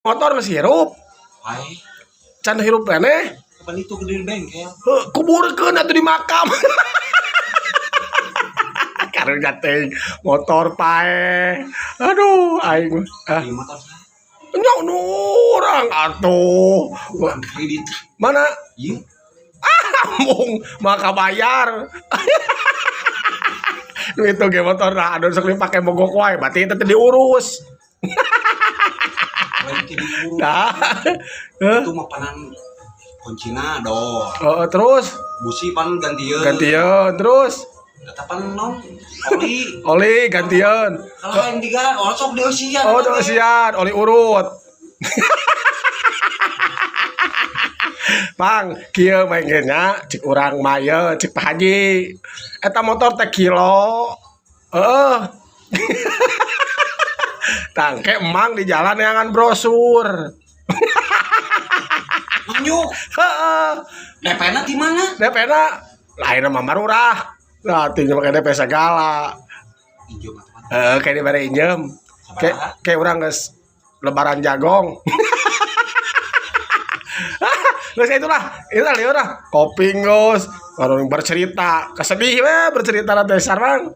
Motor masih hirup. Hai, Can hirup keneh. kapan itu gede di bengkel? Kuburkeun atuh di makam. Karunya teh motor pae. Aduh, aing Di motor saya. nya nu urang atuh. Uang kredit. Mana? Iya. Ambung maka bayar. Itu ge motor nah anu sok dipake mogok wae, berarti itu teh diurus. Lagi diurus. Nah. Itu mah panan kuncina dor. Terus Busi pan gantian. gantian terus Tetapan non oli. oli gantian. Kalau yang diga, orang sok diosian. Oh, sian, oli urut. Bang, kieu mainnya cik urang maya, cik Pak Haji. Eta motor teh kilo. Heeh. Tangke emang di jalan yangan brosur. Lanjut. Heeh. DP-na di mana? DP-na lain mah marurah. Nah, tinggal pakai DP segala. Injom atau Kayak di bare injem. Kayak urang geus lebaran jagong. Geus itulah liur lah. Kopi geus, orang bercerita, kesedih we bercerita teh sareng.